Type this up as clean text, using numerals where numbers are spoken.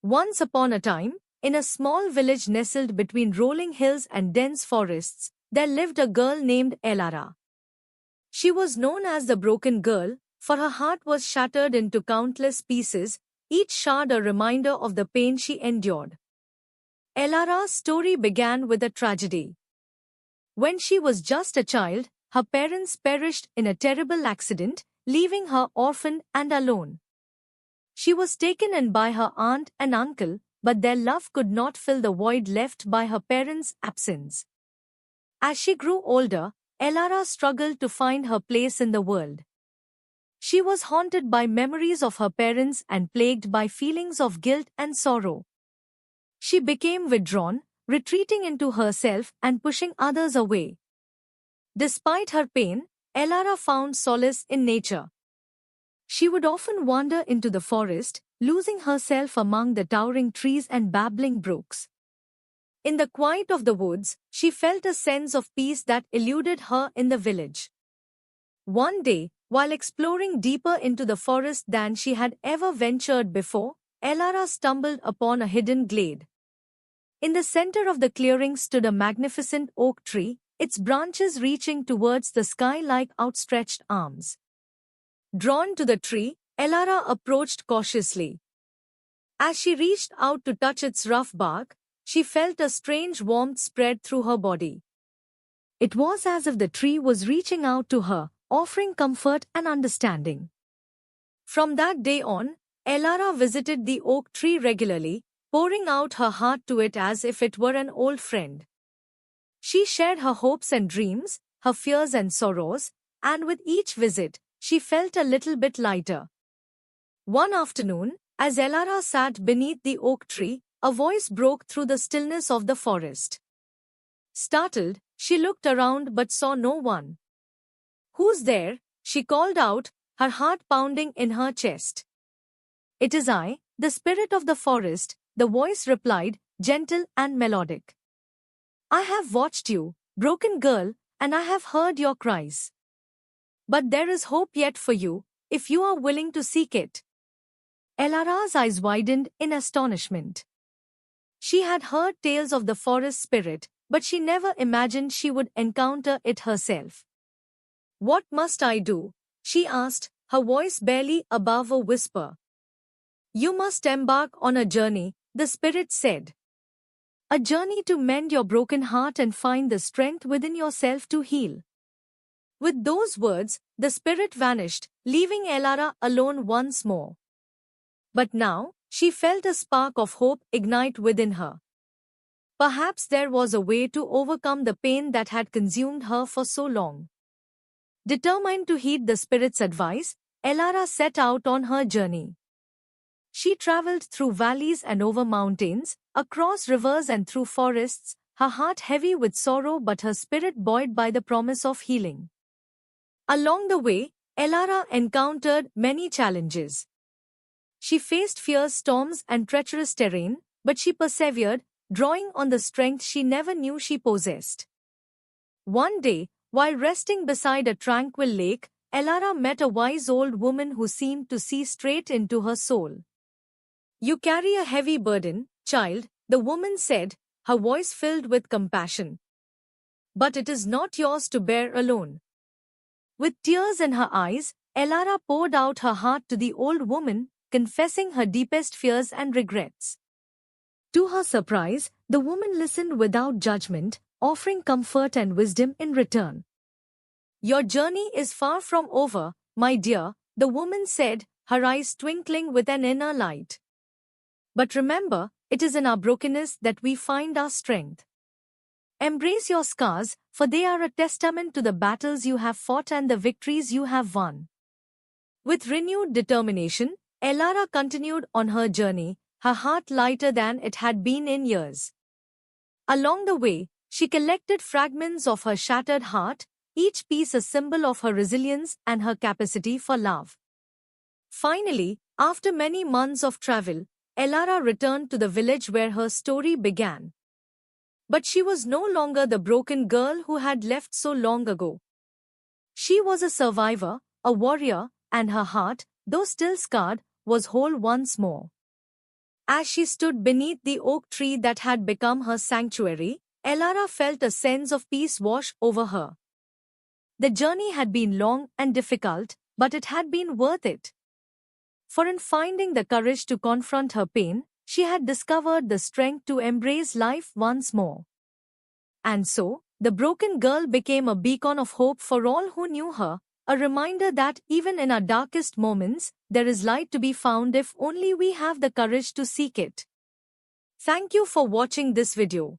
Once upon a time, in a small village nestled between rolling hills and dense forests, there lived a girl named Elara. She was known as the Broken Girl, for her heart was shattered into countless pieces, each shard a reminder of the pain she endured. Elara's story began with a tragedy. When she was just a child, her parents perished in a terrible accident, leaving her orphaned and alone. She was taken in by her aunt and uncle, but their love could not fill the void left by her parents' absence. As she grew older, Elara struggled to find her place in the world. She was haunted by memories of her parents and plagued by feelings of guilt and sorrow. She became withdrawn, retreating into herself and pushing others away. Despite her pain, Elara found solace in nature. She would often wander into the forest, losing herself among the towering trees and babbling brooks. In the quiet of the woods, she felt a sense of peace that eluded her in the village. One day, while exploring deeper into the forest than she had ever ventured before, Elara stumbled upon a hidden glade. In the center of the clearing stood a magnificent oak tree, its branches reaching towards the sky like outstretched arms. Drawn to the tree, Elara approached cautiously. As she reached out to touch its rough bark, she felt a strange warmth spread through her body. It was as if the tree was reaching out to her, offering comfort and understanding. From that day on, Elara visited the oak tree regularly, pouring out her heart to it as if it were an old friend. She shared her hopes and dreams, her fears and sorrows, and with each visit, she felt a little bit lighter. One afternoon, as Elara sat beneath the oak tree, a voice broke through the stillness of the forest. Startled, she looked around but saw no one. "Who's there?" she called out, her heart pounding in her chest. "It is I, the spirit of the forest," the voice replied, gentle and melodic. "I have watched you, broken girl, and I have heard your cries. But there is hope yet for you, if you are willing to seek it." Elara's eyes widened in astonishment. She had heard tales of the forest spirit, but she never imagined she would encounter it herself. "What must I do?" she asked, her voice barely above a whisper. "You must embark on a journey," the spirit said. "A journey to mend your broken heart and find the strength within yourself to heal." With those words, the spirit vanished, leaving Elara alone once more. But now, she felt a spark of hope ignite within her. Perhaps there was a way to overcome the pain that had consumed her for so long. Determined to heed the spirit's advice, Elara set out on her journey. She traveled through valleys and over mountains, across rivers and through forests, her heart heavy with sorrow but her spirit buoyed by the promise of healing. Along the way, Elara encountered many challenges. She faced fierce storms and treacherous terrain, but she persevered, drawing on the strength she never knew she possessed. One day, while resting beside a tranquil lake, Elara met a wise old woman who seemed to see straight into her soul. "You carry a heavy burden, child," the woman said, her voice filled with compassion. "But it is not yours to bear alone." With tears in her eyes, Elara poured out her heart to the old woman, confessing her deepest fears and regrets. To her surprise, the woman listened without judgment, offering comfort and wisdom in return. "Your journey is far from over, my dear," the woman said, her eyes twinkling with an inner light. "But remember, it is in our brokenness that we find our strength. Embrace your scars, for they are a testament to the battles you have fought and the victories you have won." With renewed determination, Elara continued on her journey, her heart lighter than it had been in years. Along the way, she collected fragments of her shattered heart, each piece a symbol of her resilience and her capacity for love. Finally, after many months of travel, Elara returned to the village where her story began. But she was no longer the broken girl who had left so long ago. She was a survivor, a warrior, and her heart, though still scarred, was whole once more. As she stood beneath the oak tree that had become her sanctuary, Elara felt a sense of peace wash over her. The journey had been long and difficult, but it had been worth it. For in finding the courage to confront her pain, she had discovered the strength to embrace life once more. And so, the broken girl became a beacon of hope for all who knew her, a reminder that even in our darkest moments, there is light to be found if only we have the courage to seek it. Thank you for watching this video.